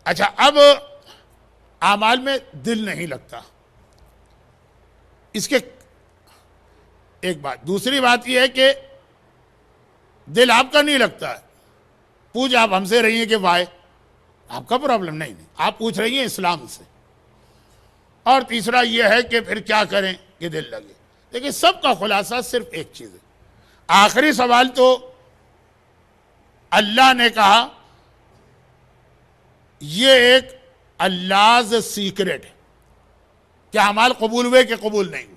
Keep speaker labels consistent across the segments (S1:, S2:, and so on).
S1: اچھا، اب اعمال میں دل نہیں لگتا، اس کے ایک بات. دوسری بات یہ ہے کہ دل آپ کا نہیں لگتا ہے. پوچھ آپ ہم سے رہی ہیں کہ وائے، آپ کا پرابلم نہیں، آپ پوچھ رہی ہیں اسلام سے. اور تیسرا یہ ہے کہ پھر کیا کریں کہ دل لگے. لیکن سب کا خلاصہ صرف ایک چیز ہے. آخری سوال تو اللہ نے کہا یہ ایک اللہ's سیکرٹ ہے کہ اعمال قبول ہوئے کہ قبول نہیں ہوئے.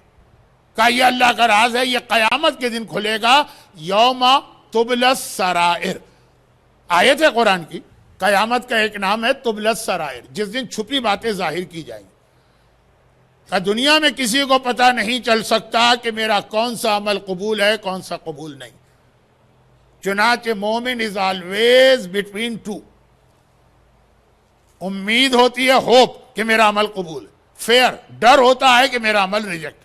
S1: کہا یہ اللہ کا راز ہے، یہ قیامت کے دن کھلے گا. یوم تبلی السرائر آیت ہے قرآن کی. قیامت کا ایک نام ہے تبلی السرائر، جس دن چھپی باتیں ظاہر کی جائیں گی. دنیا میں کسی کو پتہ نہیں چل سکتا کہ میرا کون سا عمل قبول ہے کون سا قبول نہیں. چنانچہ مومن از آلویز بٹوین ٹو. امید ہوتی ہے، ہوپ کہ میرا عمل قبول ہے. فیئر، ڈر ہوتا ہے کہ میرا عمل ریجیکٹ.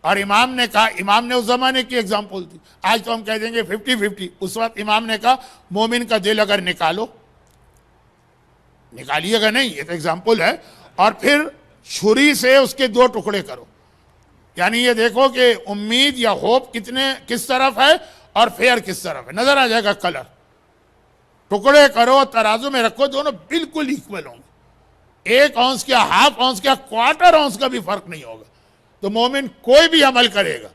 S1: اور امام نے کہا، امام نے اس زمانے کی ایگزامپل دی. آج تو ہم کہہ دیں گے 50-50. اس وقت امام نے کہا مومن کا دل اگر نکالیے گا نہیں، یہ تو ایگزامپل ہے. اور پھر چھری سے اس کے 2 ٹکڑے کرو. یعنی یہ دیکھو کہ امید یا ہوپ کس طرف ہے اور فیئر کس طرف ہے. نظر آ جائے گا کلر. ٹکڑے کرو، ترازو میں رکھو، دونوں بالکل ایکول ہوں گے. 1 اونس کیا، ½ اونس کیا، کوارٹر اونس کا بھی فرق نہیں ہوگا. تو مومن کوئی بھی عمل کرے گا،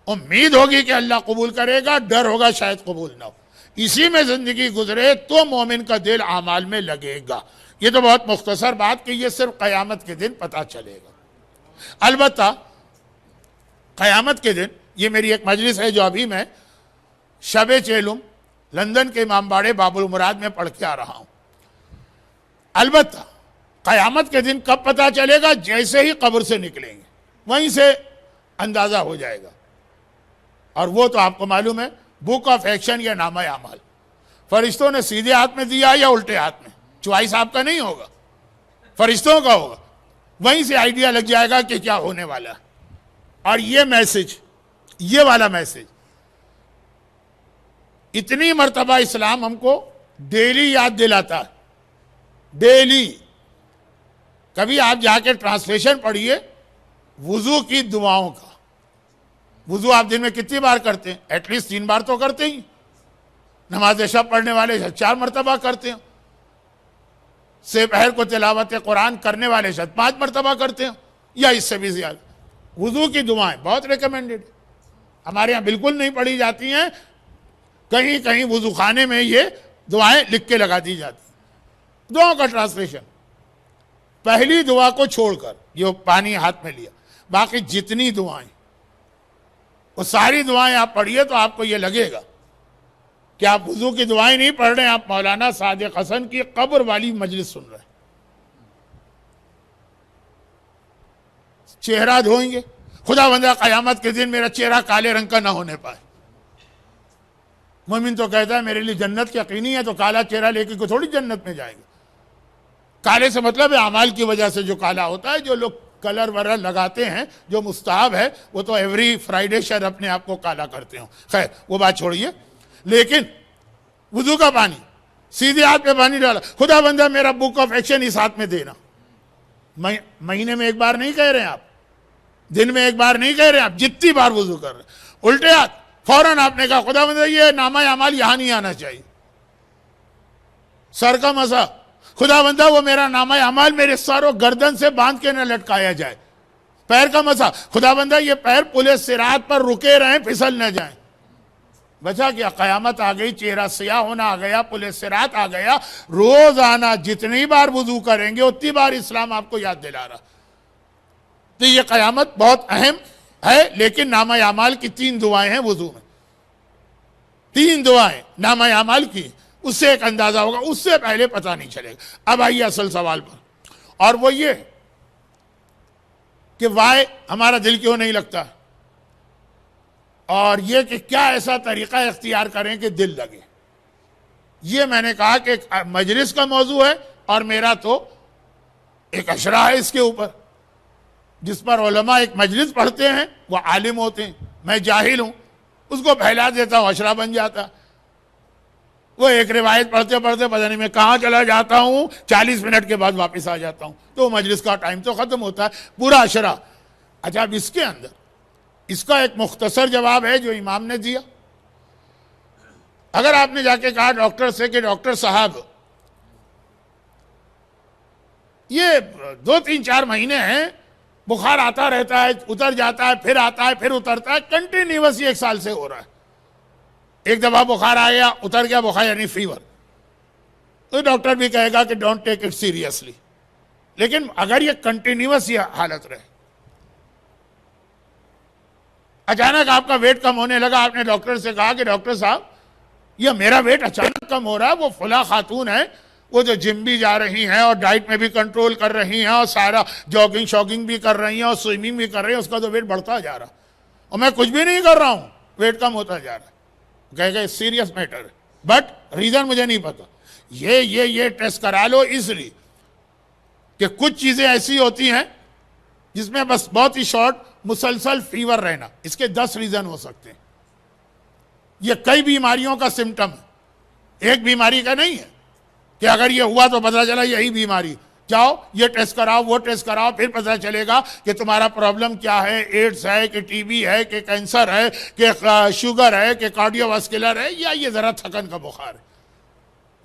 S1: امید ہوگی کہ اللہ قبول کرے گا، ڈر ہوگا شاید قبول نہ ہو. اسی میں زندگی گزرے تو مومن کا دل اعمال میں لگے گا. یہ تو بہت مختصر بات کہ یہ صرف قیامت کے دن پتہ چلے گا. البتہ قیامت کے دن، یہ میری ایک مجلس ہے جو ابھی میں شب چیلم لندن کے امام باڑے باب المراد میں پڑھ کے آ رہا ہوں. البتہ قیامت کے دن کب پتہ چلے گا؟ جیسے ہی قبر سے نکلیں گے وہیں سے اندازہ ہو جائے گا. اور وہ تو آپ کو معلوم ہے، بک آف ایکشن یا نامہ اعمال فرشتوں نے سیدھے ہاتھ میں دیا یا الٹے ہاتھ میں، چوائس آپ کا نہیں ہوگا، فرشتوں کا ہوگا. وہیں سے آئیڈیا لگ جائے گا کہ کیا ہونے والا ہے. اور یہ میسج، یہ والا میسج اتنی مرتبہ اسلام ہم کو ڈیلی یاد دلاتا ہے. ڈیلی. کبھی آپ جا کے ٹرانسلیشن پڑھیے وضو کی دعاؤں کا. وضو آپ دن میں کتنی بار کرتے ہیں؟ ایٹ لیسٹ 3 بار تو کرتے ہی. نماز شب پڑھنے والے 4 مرتبہ کرتے ہیں. سپہر کو تلاوت قرآن کرنے والے شاید 5 مرتبہ کرتے ہیں یا اس سے بھی زیادہ. وضو کی دعائیں بہت ریکمینڈڈ. ہمارے یہاں بالکل نہیں پڑھی جاتی ہیں، کہیں کہیں وضو خانے میں یہ دعائیں لکھ کے لگا دی جاتی ہیں. دعاؤں کا ٹرانسلیشن پہلی دعا کو چھوڑ کر، یہ پانی ہاتھ میں لیا، باقی جتنی دعائیں، وہ ساری دعائیں آپ پڑھیے تو آپ کو یہ لگے گا کہ آپ وضو کی دعائیں نہیں پڑھ رہے ہیں، آپ مولانا صادق حسن کی قبر والی مجلس سن رہے ہیں. چہرہ دھوئیں گے، خدا بندہ قیامت کے دن میرا چہرہ کالے رنگ کا نہ ہونے پائے. مومن تو کہتا ہے میرے لیے جنت یقینی ہے، تو کالا چہرہ لے کے کوئی تھوڑی جنت میں جائے گا. کالے سے مطلب ہے اعمال کی وجہ سے جو کالا ہوتا ہے. جو لوگ کلر ورر لگاتے ہیں جو مستحب ہے، وہ تو ایوری فرائیڈے شاید اپنے آپ کو کالا کرتے ہوں. خیر وہ بات چھوڑیے. لیکن وضو کا پانی سیدھے ہاتھ پہ پانی ڈالا، خدا بندہ میرا بک آف ایکشن اس ہاتھ میں دینا. مہینے میں 1 بار نہیں کہہ رہے ہیں آپ، دن میں 1 بار نہیں کہہ رہے ہیں آپ، جتنی بار وضو کر رہے ہیں. الٹے ہاتھ فوراً آپ نے کہا خدا بندہ یہ نامہ اعمال یہاں نہیں آنا چاہیے. سر کا مسا، خدا بندہ وہ میرا نامہ اعمال میرے سر و گردن سے باندھ کے نہ لٹکایا جائے. پیر کا مسا، خدا بندہ یہ پیر پل صراط پر رکے رہیں، پھسل نہ جائیں. بچا کیا؟ قیامت آ گئی، چہرہ سیاہ ہونا آ گیا، پل صراط آ گیا. روزانہ جتنی بار وضو کریں گے اتنی بار اسلام آپ کو یاد دلا رہا. تو یہ قیامت بہت اہم ہے. لیکن نامہ اعمال کی 3 دعائیں ہیں وضو میں. 3 دعائیں نامہ اعمال کی، اس سے ایک اندازہ ہوگا، اس سے پہلے پتہ نہیں چلے گا. اب آئیے اصل سوال پر، اور وہ یہ کہ وائے ہمارا دل کیوں نہیں لگتا، اور یہ کہ کیا ایسا طریقہ اختیار کریں کہ دل لگے. یہ میں نے کہا کہ ایک مجلس کا موضوع ہے، اور میرا تو ایک اشرا ہے اس کے اوپر، جس پر علماء ایک مجلس پڑھتے ہیں، وہ عالم ہوتے ہیں، میں جاہل ہوں، اس کو پھیلا دیتا ہوں، اشرا بن جاتا. وہ ایک روایت پڑھتے پڑھتے پتہ نہیں میں کہاں چلا جاتا ہوں، 40 منٹ کے بعد واپس آ جاتا ہوں، تو مجلس کا ٹائم تو ختم ہوتا ہے، پورا عشرہ۔ اچھا، اب اس کے اندر اس کا ایک مختصر جواب ہے جو امام نے دیا۔ اگر آپ نے جا کے کہا ڈاکٹر سے کہ ڈاکٹر صاحب یہ 2-3-4 مہینے ہیں، بخار آتا رہتا ہے، اتر جاتا ہے، پھر آتا ہے، پھر اترتا ہے، کنٹینیوس یہ 1 سال سے ہو رہا ہے، ایک دفعہ بخار آیا اتر گیا بخار یعنی فیور، تو ڈاکٹر بھی کہے گا کہ ڈونٹ ٹیک اٹ سیریسلی۔ لیکن اگر یہ کنٹینیوس یہ حالت رہے، اچانک آپ کا ویٹ کم ہونے لگا، آپ نے ڈاکٹر سے کہا کہ ڈاکٹر صاحب یہ میرا ویٹ اچانک کم ہو رہا ہے، وہ فلاں خاتون ہے وہ جو جم بھی جا رہی ہیں اور ڈائٹ میں بھی کنٹرول کر رہی ہیں اور سارا جاگنگ شاگنگ بھی کر رہی ہیں اور سوئمنگ بھی کر رہی ہیں، اس کا تو ویٹ بڑھتا جا رہا اور میں کچھ بھی نہیں کر رہا ہوں، ویٹ کم ہوتا جا رہا ہے، کہے گا سیریس میٹر ہے، بٹ ریزن مجھے نہیں پتا، یہ ٹیسٹ کرا لو، اس لیے کہ کچھ چیزیں ایسی ہوتی ہیں جس میں بس بہت ہی شارٹ مسلسل فیور رہنا، اس کے 10 ریزن ہو سکتے ہیں، یہ کئی بیماریوں کا سمٹم ہے، ایک بیماری کا نہیں ہے کہ اگر یہ ہوا تو پتہ چلا یہی بیماری، جاؤ یہ ٹیسٹ کراؤ وہ ٹیسٹ کراؤ، پھر پتہ چلے گا کہ تمہارا پرابلم کیا ہے، ایڈز ہے کہ ٹی بی ہے کہ کینسر ہے کہ شوگر ہے کہ کارڈیو واسکولر ہے یا یہ ذرا تھکن کا بخار ہے۔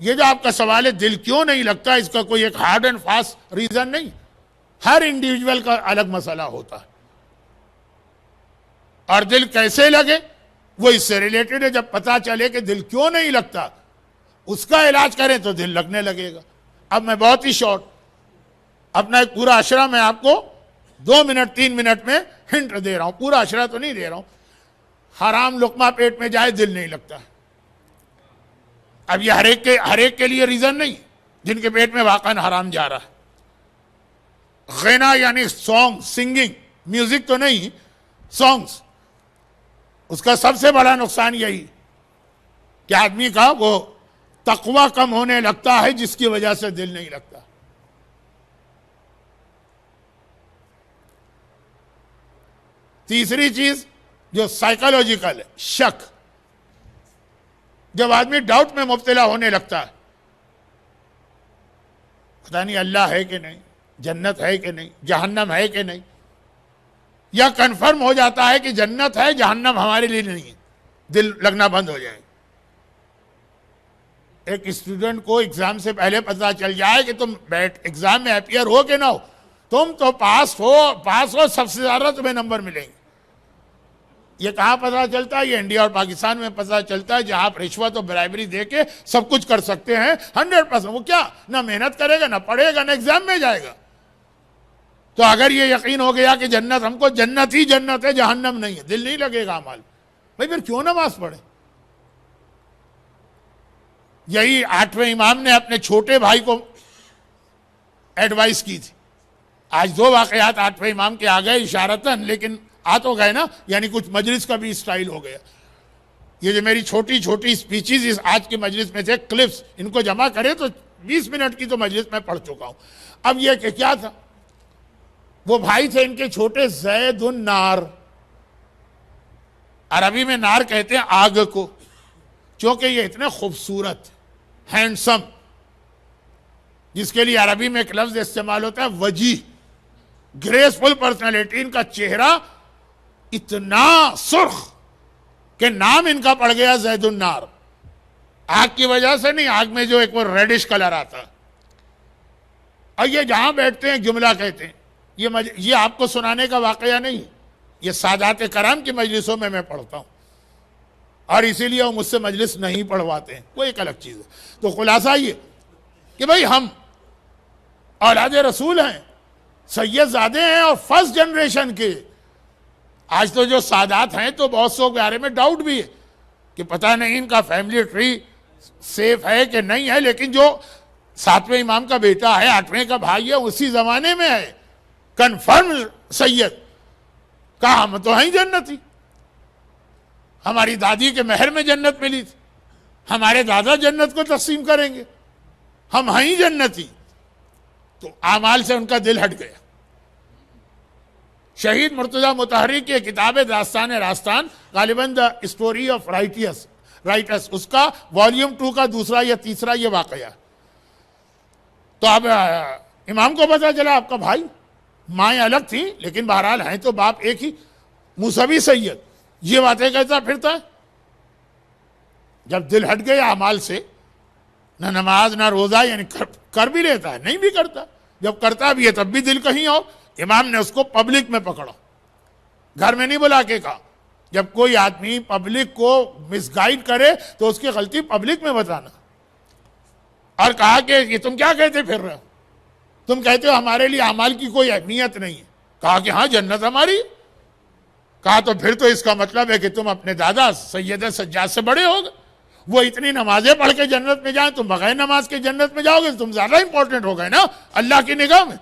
S1: یہ جو آپ کا سوال ہے دل کیوں نہیں لگتا، اس کا کوئی ایک ہارڈ اینڈ فاسٹ ریزن نہیں، ہر انڈیویجول کا الگ مسئلہ ہوتا ہے، اور دل کیسے لگے وہ اس سے ریلیٹڈ ہے، جب پتہ چلے کہ دل کیوں نہیں لگتا اس کا علاج کریں تو دل لگنے لگے گا۔ اب میں بہت ہی شارٹ اپنا ایک پورا عشرہ میں آپ کو 2 منٹ 3 منٹ میں ہنٹ دے رہا ہوں، پورا عشرہ تو نہیں دے رہا ہوں۔ حرام لقمہ پیٹ میں جائے دل نہیں لگتا، اب یہ ہر ایک کے لیے ریزن نہیں، جن کے پیٹ میں واقعا حرام جا رہا ہے۔ غنا یعنی سانگ، سنگنگ، میوزک تو نہیں، سانگز، اس کا سب سے بڑا نقصان یہی کہ آدمی کا وہ تقوی کم ہونے لگتا ہے جس کی وجہ سے دل نہیں لگتا۔ تیسری چیز جو سائیکالوجیکل ہے، شک، جب آدمی ڈاؤٹ میں مبتلا ہونے لگتا ہے، پتہ نہیں اللہ ہے کہ نہیں، جنت ہے کہ نہیں، جہنم ہے کہ نہیں، یا کنفرم ہو جاتا ہے کہ جنت ہے جہنم ہمارے لیے نہیں ہے، دل لگنا بند ہو جائے۔ ایک اسٹوڈنٹ کو ایگزام سے پہلے پتہ چل جائے کہ تم ایگزام میں اپیئر ہو کہ نہ ہو، تم تو پاس ہو سب سے زیادہ تمہیں نمبر ملیں گے۔ یہ کہاں پتہ چلتا ہے؟ یہ انڈیا اور پاکستان میں پتہ چلتا ہے، جہاں آپ رشوت و برائبری دے کے سب کچھ کر سکتے ہیں 100%، وہ کیا نہ محنت کرے گا نہ پڑھے گا نہ ایگزام میں جائے گا۔ تو اگر یہ یقین ہو گیا کہ جنت ہم کو جنت ہی جنت ہے جہنم نہیں ہے، دل نہیں لگے گا عمل، بھائی پھر کیوں نماز پڑھے؟ یہی 8ویں امام نے اپنے چھوٹے بھائی کو ایڈوائس کی تھی۔ آج 2 واقعات 8ویں امام کے آ گئے اشارتاً، لیکن آ تو گئے نا، یعنی کچھ مجلس کا بھی اسٹائل ہو گیا۔ یہ جو میری چھوٹی چھوٹی سپیچز اس آج کی مجلس میں تھے، کلپس، ان کو جمع کرے تو 20 منٹ کی تو مجلس میں پڑھ چکا ہوں۔ اب یہ کہ کیا تھا، وہ بھائی تھے ان کے چھوٹے، زید النار، عربی میں نار کہتے ہیں آگ کو، چونکہ یہ اتنے خوبصورت، ہینڈسم، جس کے لیے عربی میں ایک لفظ استعمال ہوتا ہے وجیح، گریسفل پرسنالٹی، ان کا چہرہ اتنا سرخ کہ نام ان کا پڑ گیا زید النار، آگ کی وجہ سے نہیں، آگ میں جو ایک وہ ریڈش کلر آتا۔ اور یہ جہاں بیٹھتے ہیں جملہ کہتے ہیں، یہ آپ کو سنانے کا واقعہ نہیں، یہ سادات کرام کی مجلسوں میں پڑھتا ہوں، اور اسی لیے وہ مجھ سے مجلس نہیں پڑھواتے ہیں، وہ ایک الگ چیز ہے۔ تو خلاصہ یہ کہ بھائی ہم اولاد رسول ہیں، سید زادے ہیں اور فرسٹ جنریشن کے۔ آج تو جو سادات ہیں تو بہت سو کے بارے میں ڈاؤٹ بھی ہے کہ پتہ نہیں ان کا فیملی ٹری سیف ہے کہ نہیں ہے، لیکن جو 7ویں امام کا بیٹا ہے، 8ویں کا بھائی ہے، اسی زمانے میں ہے، کنفرم سید، کہا ہم تو ہیں جنتی، ہماری دادی کے مہر میں جنت ملی تھی، ہمارے دادا جنت کو تقسیم کریں گے، ہم ہیں جنتی۔ تو اعمال سے ان کا دل ہٹ گیا۔ شہید مرتضیٰ مطہری کی کتاب داستان راستان، غالباً the story of رائٹیس، write us. اس کا والیوم 2 کا دوسرا یا تیسرا یہ واقعہ. تو اب امام کو پتا چلا آپ کا بھائی، مائیں الگ تھیں لیکن بہرحال ہیں تو باپ ایک ہی، موسوی سید یہ باتیں کہتا پھرتا ہے. جب دل ہٹ گیا اعمال سے، نہ نماز نہ روزہ، یعنی کر بھی لیتا ہے نہیں بھی کرتا، جب کرتا بھی ہے تب بھی دل کہیں اور. امام نے اس کو پبلک میں پکڑا، گھر میں نہیں بلا کے کہا. جب کوئی آدمی پبلک کو مس گائیڈ کرے تو اس کی غلطی پبلک میں بتانا. اور کہا کہ یہ تم کیا کہتے پھر رہے ہو، تم کہتے ہو ہمارے لیے اعمال کی کوئی اہمیت نہیں ہے. کہا کہ ہاں جنت ہماری. کہا تو پھر تو اس کا مطلب ہے کہ تم اپنے دادا سید سجاد سے بڑے ہو گئے. وہ اتنی نمازیں پڑھ کے جنت میں جائیں، تم بغیر نماز کے جنت میں جاؤ گے، تم زیادہ امپورٹنٹ ہو گئے نا اللہ کی نگاہ میں.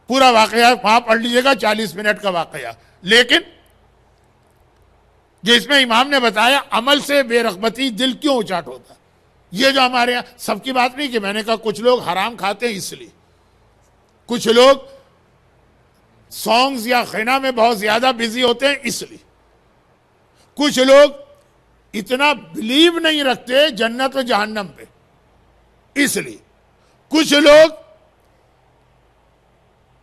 S1: پورا واقعہ وہاں پڑھ لیجیے گا، 40 منٹ کا واقعہ. لیکن جس میں امام نے بتایا عمل سے بے رغبتی دل کیوں اچاٹ ہوتا ہے. یہ جو ہمارے یہاں سب کی بات نہیں کہ میں نے کہا کچھ لوگ حرام کھاتے ہیں اس لیے، کچھ لوگ سانگز یا خینا میں بہت زیادہ بزی ہوتے ہیں اس لیے، کچھ لوگ اتنا بلیو نہیں رکھتے جنت و جہنم پہ اس لیے، کچھ لوگ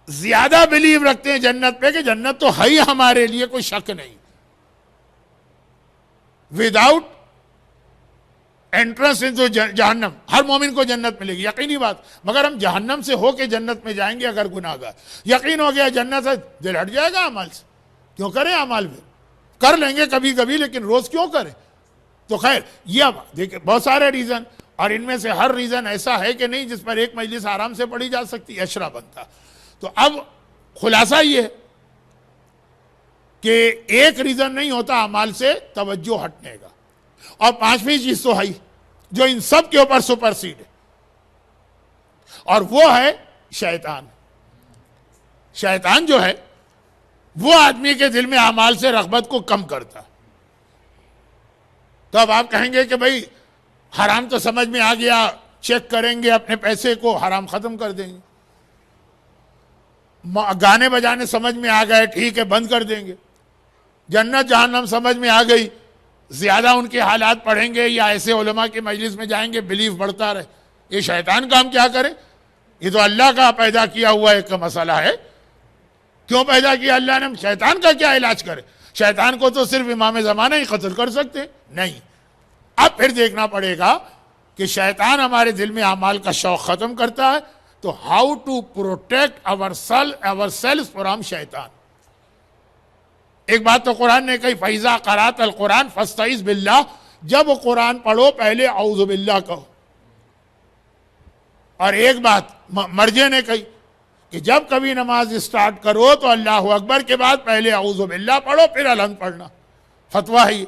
S1: زیادہ بلیو رکھتے ہیں جنت پہ کہ جنت تو ہے ہی ہمارے لیے، کوئی شک نہیں. وداؤٹ انٹرنس انٹو جہنم ہر مومن کو جنت ملے گی، یقینی بات. مگر ہم جہنم سے ہو کے جنت میں جائیں گے اگر گناہ گار. یقین ہو گیا جنت ہے، دل ہٹ جائے گا اعمال سے. کیوں کریں اعمال میں؟ کر لیں گے کبھی کبھی لیکن روز کیوں کریں؟ تو خیر یہ دیکھیں بہت سارے ریزن، اور ان میں سے ہر ریزن ایسا ہے کہ نہیں جس پر ایک مجلس آرام سے پڑھی جا سکتی، اشرا بنتا. تو اب خلاصہ یہ ہے کہ ایک ریزن نہیں ہوتا اعمال سے توجہ ہٹنے کا. اور 5ویں چیز تو ہے جو ان سب کے اوپر سپرسیڈ ہے، اور وہ ہے شیطان. شیطان جو ہے وہ آدمی کے دل میں اعمال سے رغبت کو کم کرتا. تو اب آپ کہیں گے کہ بھائی حرام تو سمجھ میں آ گیا، چیک کریں گے اپنے پیسے کو، حرام ختم کر دیں گے. گانے بجانے سمجھ میں آ گئے، ٹھیک ہے بند کر دیں گے. جنت جہنم سمجھ میں آ گئی، زیادہ ان کے حالات پڑھیں گے یا ایسے علماء کی مجلس میں جائیں گے، بلیف بڑھتا رہے. یہ شیطان کا ہم کیا کریں؟ یہ تو اللہ کا پیدا کیا ہوا ایک مسئلہ ہے. کیوں پیدا کیا اللہ نے؟ شیطان کا کیا علاج کرے؟ شیطان کو تو صرف امام زمانہ ہی قتل کر سکتے نہیں. اب پھر دیکھنا پڑے گا کہ شیطان ہمارے دل میں اعمال کا شوق ختم کرتا ہے. تو how to protect our selves from شیطان. ایک بات تو قرآن نے کہی، فَإِذَا قَرَأْتَ الْقُرْآنَ فَاسْتَعِذْ بِاللَّهِ. جب قرآن پڑھو پہلے اعوذ باللہ کہو. اور ایک بات مرجے نے کہی کہ جب کبھی نماز اسٹارٹ کرو تو اللہ اکبر کے بعد پہلے اعوذ باللہ پڑھو پھر الحمد پڑھنا. فتویٰ ہے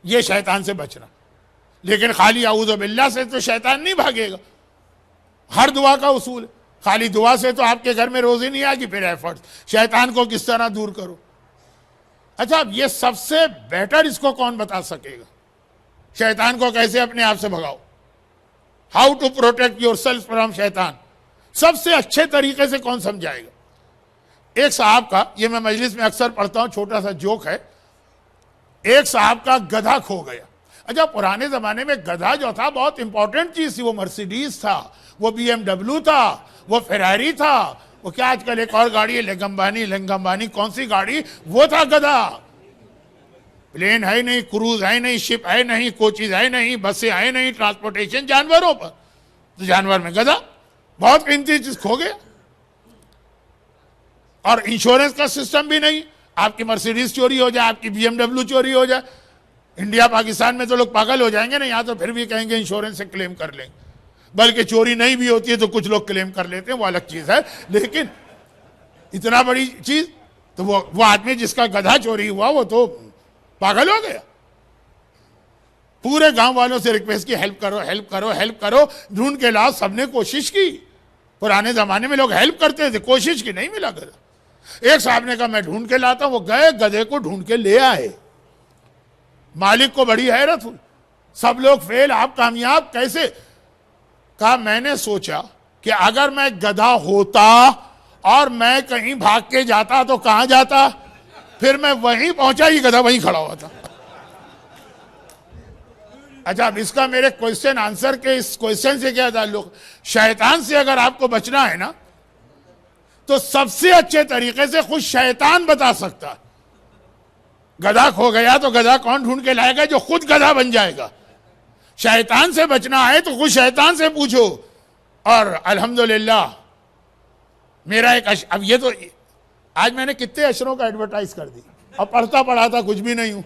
S1: یہ شیطان سے بچنا. لیکن خالی اعوذ باللہ سے تو شیطان نہیں بھاگے گا. ہر دعا کا اصول ہے. خالی دعا سے تو آپ کے گھر میں روزی نہیں آگی. پھر ایفرٹ شیطان کو کس طرح دور کرو. اچھا اب یہ سب سے بیٹر اس کو کون بتا سکے گا؟ شیطان کو کیسے اپنے آپ سے بھگاؤ، how to protect yourself from شیطان، سب سے اچھے طریقے سے کون سمجھائے گا؟ ایک صاحب کا، یہ میں مجلس میں اکثر پڑھتا ہوں، چھوٹا سا جوک ہے. ایک صاحب کا گدھا کھو گیا. اچھا پرانے زمانے میں گدھا جو تھا بہت امپورٹنٹ چیز تھی. وہ مرسیڈیز تھا، وہ BMW تھا، وہ فیراری تھا، وہ کیا آج کل ایک اور گاڑی ہے لنگمبانی کون سی گاڑی، وہ تھا گدھا. پلین ہے نہیں، کروز ہے نہیں، شپ ہے نہیں، کوچز ہے نہیں، بسیں ہے نہیں، ٹرانسپورٹیشن جانوروں پر. تو جانور میں گدھا بہت قیمتی چیز کھو گیا. اور انشورنس کا سسٹم بھی نہیں. آپ کی مرسیڈیز چوری ہو جائے، آپ کی BMW چوری ہو جائے، انڈیا پاکستان میں تو لوگ پاگل ہو جائیں گے نا. یہاں تو پھر بھی کہیں گے انشورنس سے کلیم کر لیں گے. بلکہ چوری نہیں بھی ہوتی ہے تو کچھ لوگ کلیم کر لیتے ہیں، وہ الگ چیز ہے. لیکن اتنا بڑی چیز تو وہ آدمی جس کا گدھا چوری ہوا وہ تو پاگل ہو گیا. پورے گاؤں والوں سے ریکویسٹ کی، ہیلپ کرو ہیلپ کرو ہیلپ کرو. ڈھونڈ کے لاؤ. سب نے کوشش کی. پرانے زمانے میں لوگ ہیلپ کرتے تھے، کوشش کی، نہیں ملا گدھا. ایک صاحب نے کہا میں ڈھونڈ کے لاتا ہوں. وہ گئے، گدھے کو ڈھونڈ کے لے آئے. مالک کو بڑی حیرت ہوئی. سب لوگ فیل، آپ کامیاب کیسے؟ کہا میں نے سوچا کہ اگر میں گدھا ہوتا اور میں کہیں بھاگ کے جاتا تو کہاں جاتا؟ پھر میں وہیں پہنچا، یہ گدھا وہیں کھڑا ہوا تھا. اچھا اب اس کا میرے کوئسچن آنسر کے اس کوئسچن سے کیا تعلق؟ شیطان سے اگر آپ کو بچنا ہے نا تو سب سے اچھے طریقے سے خود شیطان بتا سکتا. گدھا کھو گیا تو گدھا کون ڈھونڈ کے لائے گا؟ جو خود گدھا بن جائے گا. شیطان سے بچنا ہے تو خود شیطان سے پوچھو. اور الحمدللہ میرا ایک اب یہ تو آج میں نے کتنے اشروں کا ایڈورٹائز کر دی اور پڑھتا پڑھاتا کچھ بھی نہیں ہوں.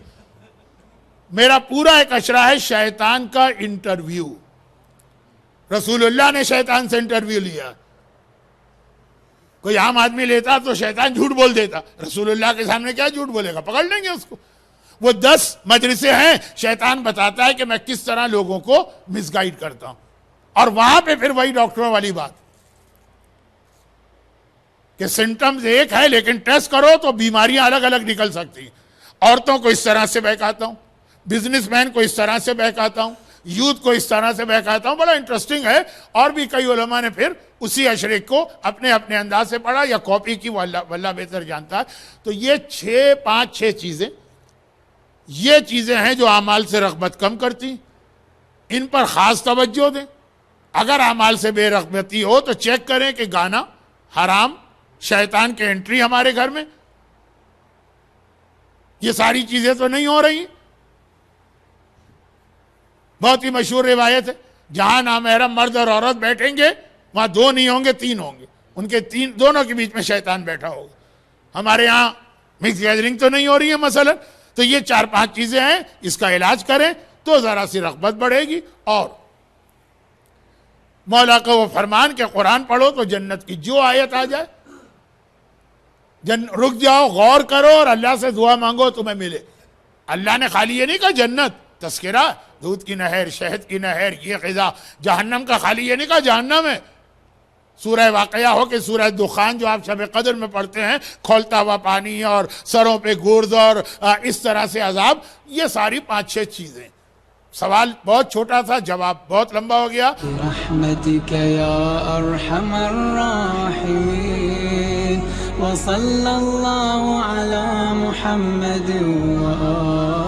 S1: میرا پورا ایک اشرا ہے شیطان کا انٹرویو. رسول اللہ نے شیطان سے انٹرویو لیا. کوئی عام آدمی لیتا تو شیطان جھوٹ بول دیتا، رسول اللہ کے سامنے کیا جھوٹ بولے گا؟ پکڑ لیں گے اس کو. وہ 10 مجلسیں ہیں، شیطان بتاتا ہے کہ میں کس طرح لوگوں کو مس گائیڈ کرتا ہوں. اور وہاں پہ پھر وہی ڈاکٹروں والی بات کہ سمٹمز ایک ہے لیکن ٹیسٹ کرو تو بیماریاں الگ الگ نکل سکتی ہیں. عورتوں کو اس طرح سے بہکاتا ہوں، بزنس مین کو اس طرح سے بہکاتا ہوں، یوتھ کو اس طرح سے بہکاتا ہوں. بڑا انٹرسٹنگ ہے. اور بھی کئی علماء نے پھر اسی اشرے کو اپنے اپنے انداز سے پڑھا یا کاپی کی، واللہ بہتر جانتا ہے. تو یہ 5-6 چیزیں، یہ چیزیں ہیں جو اعمال سے رغبت کم کرتی. ان پر خاص توجہ دیں. اگر اعمال سے بے رغبتی ہو تو چیک کریں کہ گانا حرام، شیطان کے انٹری ہمارے گھر میں، یہ ساری چیزیں تو نہیں ہو رہی. بہت ہی مشہور روایت ہے، جہاں نامحرم مرد اور عورت بیٹھیں گے وہاں 2 نہیں ہوں گے 3 ہوں گے، ان کے دونوں کے بیچ میں شیطان بیٹھا ہوگا. ہمارے یہاں مکس گیدرنگ تو نہیں ہو رہی ہے مثلا. تو یہ 4-5 چیزیں ہیں، اس کا علاج کریں تو ذرا سی رغبت بڑھے گی. اور مولا کا وہ فرمان کہ قرآن پڑھو تو جنت کی جو آیت آ جائے رک جاؤ، غور کرو اور اللہ سے دعا مانگو تمہیں ملے. اللہ نے خالی یہ نہیں کہا جنت، تذکرہ، دودھ کی نہر، شہد کی نہر، یہ غذا. جہنم کا خالی یہ نہیں کہا جہنم ہے. سورہ واقعہ ہو کہ سورہ دخان جو آپ شب قدر میں پڑھتے ہیں، کھولتا ہوا پانی اور سروں پہ گرز اور اس طرح سے عذاب، یہ ساری 5-6 چیزیں. سوال بہت چھوٹا تھا، جواب بہت لمبا ہو گیا.
S2: برحمتک یا ارحم الراحمین وصلی اللہ علی محمد وآلہ